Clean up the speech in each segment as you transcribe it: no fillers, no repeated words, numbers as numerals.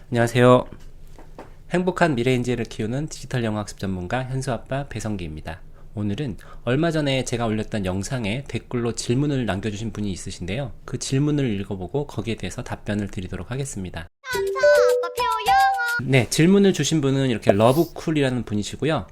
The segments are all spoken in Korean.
안녕하세요. 행복한 미래인지를 키우는 디지털 영어학습 전문가 현수아빠 배성기입니다. 오늘은 얼마 전에 제가 올렸던 영상에 댓글로 질문을 남겨주신 분이 있으신데요. 그 질문을 읽어보고 거기에 대해서 답변을 드리도록 하겠습니다. 현수아빠 표영어. 네, 질문을 주신 분은 이렇게 러브쿨이라는 분이시고요.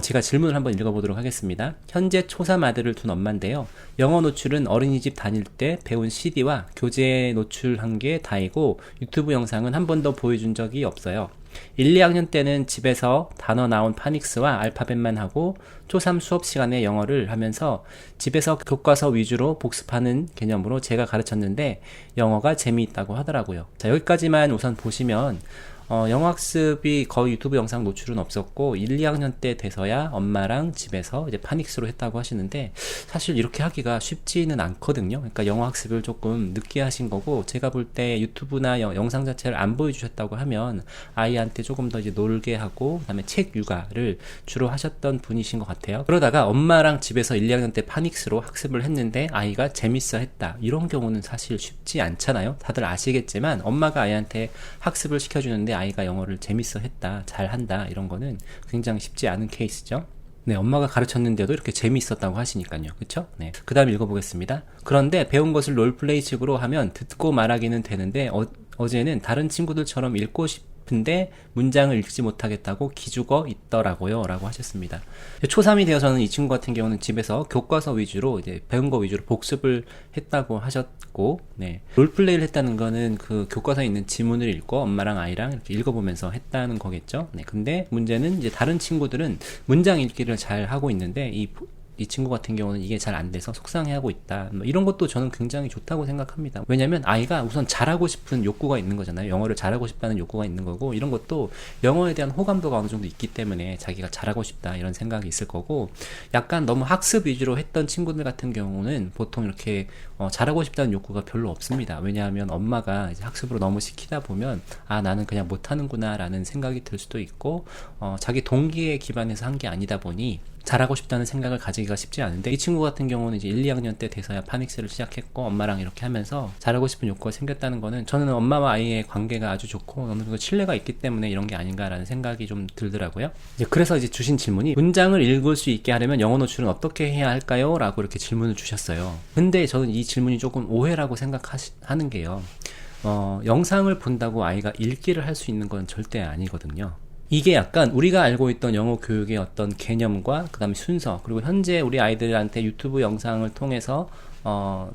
제가 질문을 한번 읽어보도록 하겠습니다. 현재 초3 아들을 둔 엄마인데요. 영어 노출은 어린이집 다닐 때 배운 CD와 교재 노출한 게 다이고 유튜브 영상은 한 번도 보여준 적이 없어요. 1, 2학년 때는 집에서 단어 나온 파닉스와 알파벳만 하고 초3 수업 시간에 영어를 하면서 집에서 교과서 위주로 복습하는 개념으로 제가 가르쳤는데 영어가 재미있다고 하더라고요. 자, 여기까지만 우선 보시면 영어 학습이 거의 유튜브 영상 노출은 없었고 1, 2학년 때 돼서야 엄마랑 집에서 이제 파닉스로 했다고 하시는데 사실 이렇게 하기가 쉽지는 않거든요. 그러니까 영어 학습을 조금 늦게 하신 거고 제가 볼 때 유튜브나 영상 자체를 안 보여주셨다고 하면 아이한테 조금 더 이제 놀게 하고 그다음에 책 육아를 주로 하셨던 분이신 것 같아요. 그러다가 엄마랑 집에서 1, 2학년 때 파닉스로 학습을 했는데 아이가 재밌어 했다. 이런 경우는 사실 쉽지 않잖아요. 다들 아시겠지만 엄마가 아이한테 학습을 시켜주는데 아이가 영어를 재밌어 했다, 잘한다 이런 거는 굉장히 쉽지 않은 케이스죠. 네, 엄마가 가르쳤는데도 이렇게 재미있었다고 하시니까요. 그쵸? 네. 그 다음 읽어보겠습니다. 그런데 배운 것을 롤플레이식으로 하면 듣고 말하기는 되는데 어제는 다른 친구들처럼 읽고 싶은데 문장을 읽지 못하겠다고 기죽어 있더라고요 라고 하셨습니다. 초3이 되어서는 이 친구 같은 경우는 집에서 교과서 위주로 이제 배운 거 위주로 복습을 했다고 하셨고, 네. 롤플레이를 했다는 거는 그 교과서에 있는 지문을 읽고 엄마랑 아이랑 이렇게 읽어보면서 했다는 거겠죠. 네. 근데 문제는 이제 다른 친구들은 문장 읽기를 잘 하고 있는데 이 친구 같은 경우는 이게 잘 안 돼서 속상해하고 있다. 뭐 이런 것도 저는 굉장히 좋다고 생각합니다. 왜냐면 아이가 우선 잘하고 싶은 욕구가 있는 거잖아요. 영어를 잘하고 싶다는 욕구가 있는 거고 이런 것도 영어에 대한 호감도가 어느 정도 있기 때문에 자기가 잘하고 싶다 이런 생각이 있을 거고 약간 너무 학습 위주로 했던 친구들 같은 경우는 보통 이렇게 잘하고 싶다는 욕구가 별로 없습니다. 왜냐하면 엄마가 이제 학습으로 너무 시키다 보면 아 나는 그냥 못하는구나 라는 생각이 들 수도 있고 자기 동기에 기반해서 한 게 아니다 보니 잘하고 싶다는 생각을 가지기가 쉽지 않은데 이 친구 같은 경우는 이제 1, 2학년 때 돼서야 파닉스를 시작했고 엄마랑 이렇게 하면서 잘하고 싶은 욕구가 생겼다는 거는 저는 엄마와 아이의 관계가 아주 좋고 어느 정도 신뢰가 있기 때문에 이런 게 아닌가라는 생각이 좀 들더라고요. 그래서 이제 주신 질문이 문장을 읽을 수 있게 하려면 영어 노출은 어떻게 해야 할까요? 라고 이렇게 질문을 주셨어요. 근데 저는 이 질문이 조금 오해라고 생각하는 게요. 영상을 본다고 아이가 읽기를 할 수 있는 건 절대 아니거든요. 이게 약간 우리가 알고 있던 영어 교육의 어떤 개념과 그 다음에 순서 그리고 현재 우리 아이들한테 유튜브 영상을 통해서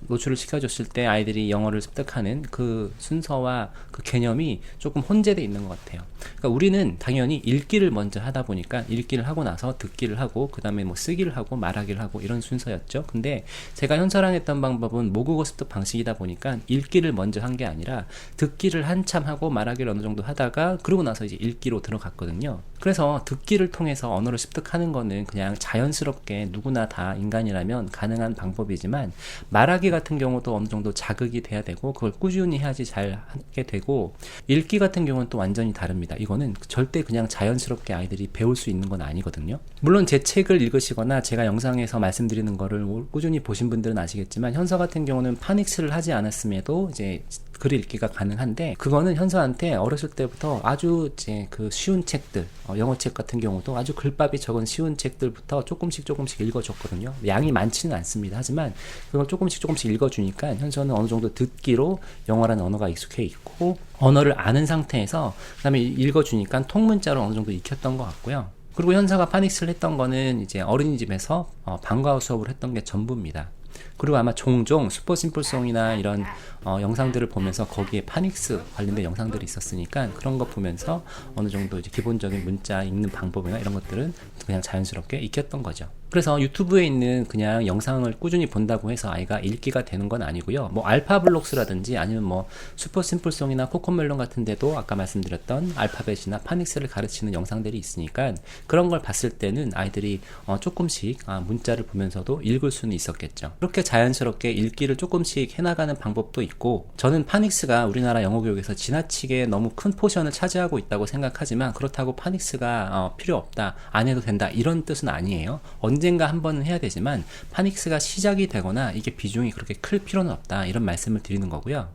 노출을 시켜줬을 때 아이들이 영어를 습득하는 그 순서와 그 개념이 조금 혼재되어 있는 것 같아요. 그러니까 우리는 당연히 읽기를 먼저 하다 보니까 읽기를 하고 나서 듣기를 하고 그 다음에 뭐 쓰기를 하고 말하기를 하고 이런 순서였죠. 근데 제가 현서랑 했던 방법은 모국어 습득 방식이다 보니까 읽기를 먼저 한 게 아니라 듣기를 한참 하고 말하기를 어느 정도 하다가 그러고 나서 이제 읽기로 들어갔거든요. 그래서 듣기를 통해서 언어를 습득하는 거는 그냥 자연스럽게 누구나 다 인간이라면 가능한 방법이지만 말하기 같은 경우도 어느 정도 자극이 돼야 되고 그걸 꾸준히 해야지 잘 하게 되고 읽기 같은 경우는 또 완전히 다릅니다. 이거는 절대 그냥 자연스럽게 아이들이 배울 수 있는 건 아니거든요. 물론 제 책을 읽으시거나 제가 영상에서 말씀드리는 거를 꾸준히 보신 분들은 아시겠지만 현서 같은 경우는 파닉스를 하지 않았음에도 이제 글 읽기가 가능한데 그거는 현서한테 어렸을 때부터 아주 이제 그 쉬운 책들 영어 책 같은 경우도 아주 글밥이 적은 쉬운 책들부터 조금씩 읽어줬거든요. 양이 많지는 않습니다. 하지만 그걸 조금씩 읽어주니까 현서는 어느 정도 듣기로 영어라는 언어가 익숙해 있고 언어를 아는 상태에서 그 다음에 읽어주니까 통문자로 어느 정도 익혔던 것 같고요. 그리고 현서가 파닉스를 했던 거는 이제 어린이집에서 방과후 수업을 했던 게 전부입니다. 그리고 아마 종종 슈퍼심플송이나 이런 영상들을 보면서 거기에 파닉스 관련된 영상들이 있었으니까 그런 거 보면서 어느 정도 이제 기본적인 문자 읽는 방법이나 이런 것들은 그냥 자연스럽게 익혔던 거죠. 그래서 유튜브에 있는 그냥 영상을 꾸준히 본다고 해서 아이가 읽기가 되는 건 아니고요. 뭐 알파블록스라든지 아니면 뭐 슈퍼심플송이나 코코멜론 같은 데도 아까 말씀드렸던 알파벳이나 파닉스를 가르치는 영상들이 있으니까 그런 걸 봤을 때는 아이들이 조금씩 문자를 보면서도 읽을 수는 있었겠죠. 그렇게 자연스럽게 읽기를 조금씩 해나가는 방법도 있고 저는 파닉스가 우리나라 영어 교육에서 지나치게 너무 큰 포션을 차지하고 있다고 생각하지만 그렇다고 파닉스가 필요 없다, 안 해도 된다 이런 뜻은 아니에요. 언젠가 한 번은 해야 되지만 파닉스가 시작이 되거나 이게 비중이 그렇게 클 필요는 없다 이런 말씀을 드리는 거고요.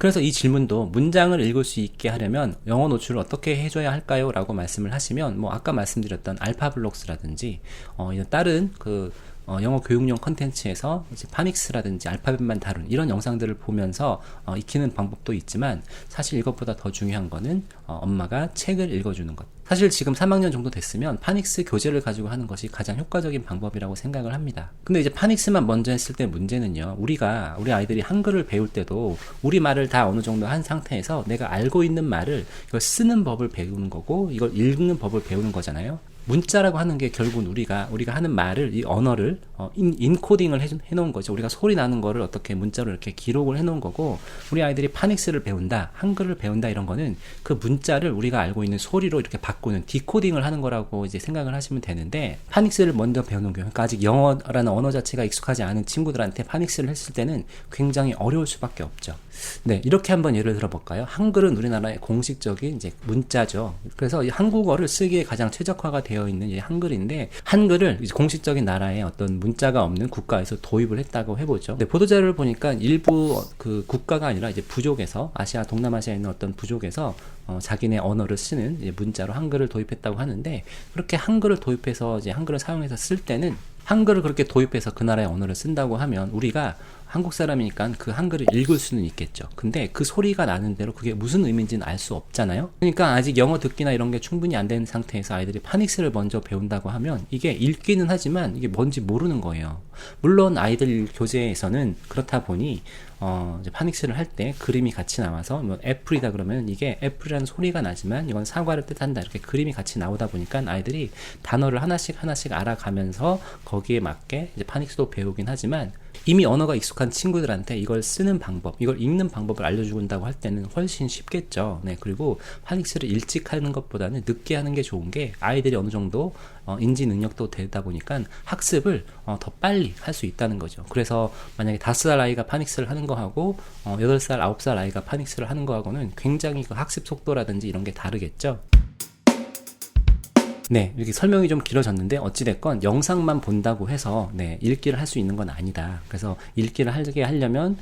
그래서 이 질문도 문장을 읽을 수 있게 하려면 영어 노출을 어떻게 해줘야 할까요? 라고 말씀을 하시면 뭐 아까 말씀드렸던 알파블록스라든지 이런 다른 영어 교육용 컨텐츠에서 이제 파닉스라든지 알파벳만 다룬 이런 영상들을 보면서 익히는 방법도 있지만 사실 이것보다 더 중요한 거는 엄마가 책을 읽어주는 것. 사실 지금 3학년 정도 됐으면 파닉스 교재를 가지고 하는 것이 가장 효과적인 방법이라고 생각을 합니다. 근데 이제 파닉스만 먼저 했을 때 문제는요, 우리 아이들이 한글을 배울 때도 우리 말을 다 어느 정도 한 상태에서 내가 알고 있는 말을 이걸 쓰는 법을 배우는 거고 이걸 읽는 법을 배우는 거잖아요. 문자라고 하는 게 결국은 우리가 하는 말을, 이 언어를 인코딩을 해놓은 거죠. 우리가 소리 나는 거를 어떻게 문자로 이렇게 기록을 해놓은 거고, 우리 아이들이 파닉스를 배운다, 한글을 배운다 이런 거는 그 문자를 우리가 알고 있는 소리로 이렇게 바꾸는 디코딩을 하는 거라고 이제 생각을 하시면 되는데, 파닉스를 먼저 배우는 경우, 그러니까 아직 영어라는 언어 자체가 익숙하지 않은 친구들한테 파닉스를 했을 때는 굉장히 어려울 수밖에 없죠. 네, 이렇게 한번 예를 들어볼까요? 한글은 우리나라의 공식적인 이제 문자죠. 그래서 이 한국어를 쓰기에 가장 최적화가 되어 있는 이 한글인데, 한글을 이제 공식적인 나라의 어떤 문자가 없는 국가에서 도입을 했다고 해보죠. 네, 보도자료를 보니까 일부 그 국가가 아니라 이제 부족에서, 아시아, 동남아시아에 있는 어떤 부족에서 자기네 언어를 쓰는 이제 문자로 한글을 도입했다고 하는데, 그렇게 한글을 도입해서 이제 한글을 사용해서 쓸 때는, 한글을 그렇게 도입해서 그 나라의 언어를 쓴다고 하면 우리가 한국 사람이니까 그 한글을 읽을 수는 있겠죠. 근데 그 소리가 나는 대로 그게 무슨 의미인지는 알 수 없잖아요. 그러니까 아직 영어 듣기나 이런 게 충분히 안 되는 상태에서 아이들이 파닉스를 먼저 배운다고 하면 이게 읽기는 하지만 이게 뭔지 모르는 거예요. 물론 아이들 교재에서는 그렇다 보니 이제 파닉스를 할 때 그림이 같이 나와서 뭐 애플이다 그러면 이게 애플이라는 소리가 나지만 이건 사과를 뜻한다, 이렇게 그림이 같이 나오다 보니까 아이들이 단어를 하나씩 알아가면서 거기에 맞게 이제 파닉스도 배우긴 하지만, 이미 언어가 익숙한 친구들한테 이걸 쓰는 방법, 이걸 읽는 방법을 알려준다고 할 때는 훨씬 쉽겠죠. 네, 그리고 파닉스를 일찍 하는 것보다는 늦게 하는 게 좋은 게, 아이들이 어느 정도 인지 능력도 되다 보니까 학습을 더 빨리 할 수 있다는 거죠. 그래서 만약에 5살 아이가 파닉스를 하는 거하고 8살, 9살 아이가 파닉스를 하는 거하고는 굉장히 그 학습 속도라든지 이런 게 다르겠죠. 네, 이렇게 설명이 좀 길어졌는데 어찌됐건 영상만 본다고 해서 읽기를 할 수 있는 건 아니다. 그래서 읽기를 하게 하려면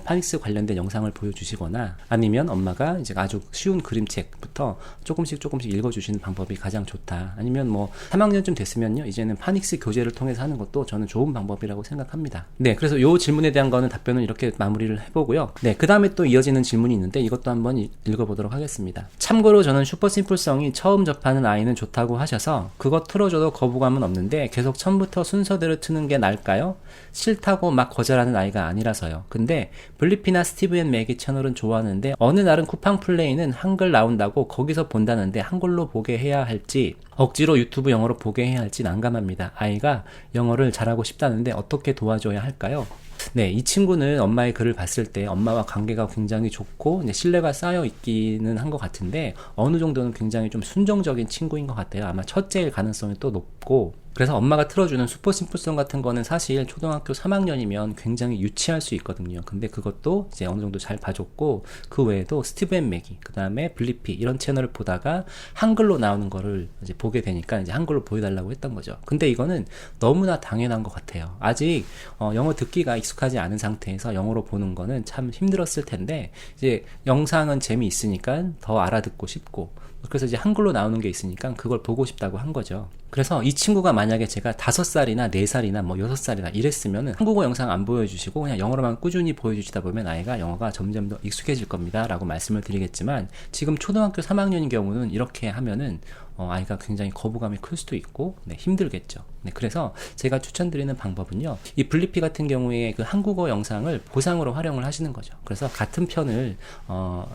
파닉스 관련된 영상을 보여주시거나, 아니면 엄마가 이제 아주 쉬운 그림책부터 조금씩 읽어주시는 방법이 가장 좋다. 아니면 뭐 3학년쯤 됐으면요, 이제는 파닉스 교재를 통해서 하는 것도 저는 좋은 방법이라고 생각합니다. 네, 그래서 이 질문에 대한 거는 답변을 이렇게 마무리를 해보고요. 네, 그 다음에 또 이어지는 질문이 있는데 이것도 한번 읽어보도록 하겠습니다. 참고로 저는 슈퍼심플성이 처음 접하는 아이는 좋다고 하셔서 그거 틀어줘도 거부감은 없는데 계속 처음부터 순서대로 트는 게 나을까요? 싫다고 막 거절하는 아이가 아니라서요. 근데 블리피나 스티브 앤 매기 채널은 좋아하는데 어느 날은 쿠팡 플레이는 한글 나온다고 거기서 본다는데 한글로 보게 해야 할지, 억지로 유튜브 영어로 보게 해야 할지 난감합니다. 아이가 영어를 잘하고 싶다는데 어떻게 도와줘야 할까요? 네, 이 친구는 엄마의 글을 봤을 때 엄마와 관계가 굉장히 좋고 이제 신뢰가 쌓여 있기는 한 것 같은데, 어느 정도는 굉장히 좀 순정적인 친구인 것 같아요. 아마 첫째일 가능성이 또 높고, 그래서 엄마가 틀어주는 슈퍼심플성 같은 거는 사실 초등학교 3학년이면 굉장히 유치할 수 있거든요. 근데 그것도 이제 어느 정도 잘 봐줬고, 그 외에도 스티브 앤 매기, 그 다음에 블리피 이런 채널을 보다가 한글로 나오는 거를 이제 보게 되니까 이제 한글로 보여달라고 했던 거죠. 근데 이거는 너무나 당연한 것 같아요. 아직 영어 듣기가 익숙하지 않은 상태에서 영어로 보는 거는 참 힘들었을 텐데, 이제 영상은 재미있으니까 더 알아듣고 싶고, 그래서 이제 한글로 나오는 게 있으니까 그걸 보고 싶다고 한 거죠. 그래서 이 친구가 만약에 제가 5살이나 4살이나 뭐 6살이나 이랬으면은 한국어 영상 안 보여주시고 그냥 영어로만 꾸준히 보여주시다 보면 아이가 영어가 점점 더 익숙해질 겁니다 라고 말씀을 드리겠지만, 지금 초등학교 3학년인 경우는 이렇게 하면은 아이가 굉장히 거부감이 클 수도 있고 힘들겠죠. 그래서 제가 추천드리는 방법은요, 이 블리피 같은 경우에 그 한국어 영상을 보상으로 활용을 하시는 거죠. 그래서 같은 편을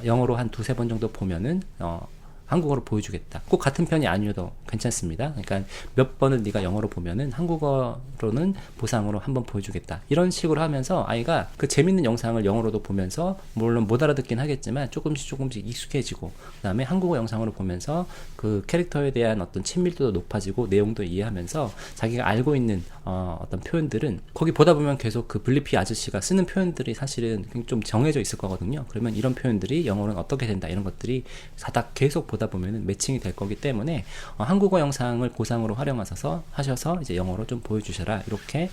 영어로 한 2-3번 정도 보면은 한국어로 보여주겠다. 꼭 같은 편이 아니어도 괜찮습니다. 그러니까 몇 번을 네가 영어로 보면은 한국어로는 보상으로 한번 보여주겠다. 이런 식으로 하면서 아이가 그 재밌는 영상을 영어로도 보면서, 물론 못 알아듣긴 하겠지만 조금씩 익숙해지고, 그 다음에 한국어 영상으로 보면서 그 캐릭터에 대한 어떤 친밀도도 높아지고 내용도 이해하면서 자기가 알고 있는 어떤 표현들은 거기 보다 보면 계속 그 블리피 아저씨가 쓰는 표현들이 사실은 좀 정해져 있을 거거든요. 그러면 이런 표현들이 영어로는 어떻게 된다, 이런 것들이 사닥 계속 보다 보면 매칭이 될 거기 때문에 한국어 영상을 보상으로 활용하셔서 이제 영어로 좀 보여주셔라, 이렇게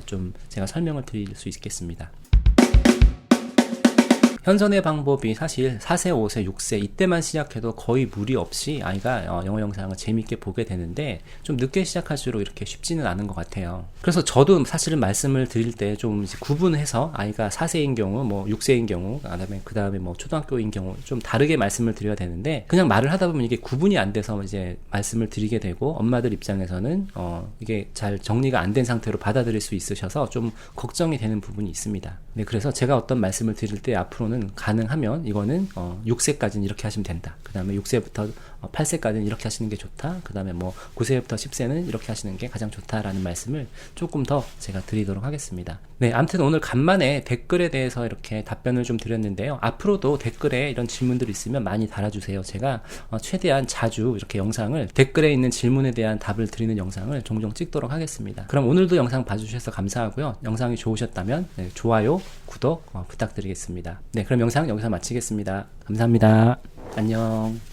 좀 제가 설명을 드릴 수 있겠습니다. 현선의 방법이 사실 4세, 5세, 6세 이때만 시작해도 거의 무리 없이 아이가 영어 영상을 재밌게 보게 되는데 좀 늦게 시작할수록 이렇게 쉽지는 않은 것 같아요. 그래서 저도 사실은 말씀을 드릴 때 좀 구분해서 아이가 4세인 경우, 뭐 6세인 경우, 그 다음에 뭐 초등학교인 경우 좀 다르게 말씀을 드려야 되는데 그냥 말을 하다 보면 이게 구분이 안 돼서 이제 말씀을 드리게 되고 엄마들 입장에서는 이게 잘 정리가 안 된 상태로 받아들일 수 있으셔서 좀 걱정이 되는 부분이 있습니다. 네, 그래서 제가 어떤 말씀을 드릴 때 앞으로는 가능하면 이거는 6세까지는 이렇게 하시면 된다. 그 다음에 6세부터 8세까지는 이렇게 하시는 게 좋다. 그 다음에 뭐 9세부터 10세는 이렇게 하시는 게 가장 좋다라는 말씀을 조금 더 제가 드리도록 하겠습니다. 네, 아무튼 오늘 간만에 댓글에 대해서 이렇게 답변을 좀 드렸는데요. 앞으로도 댓글에 이런 질문들이 있으면 많이 달아주세요. 제가 최대한 자주 이렇게 영상을 댓글에 있는 질문에 대한 답을 드리는 영상을 종종 찍도록 하겠습니다. 그럼 오늘도 영상 봐주셔서 감사하고요. 영상이 좋으셨다면 좋아요, 구독 부탁드리겠습니다. 네, 그럼 영상 여기서 마치겠습니다. 감사합니다. 안녕.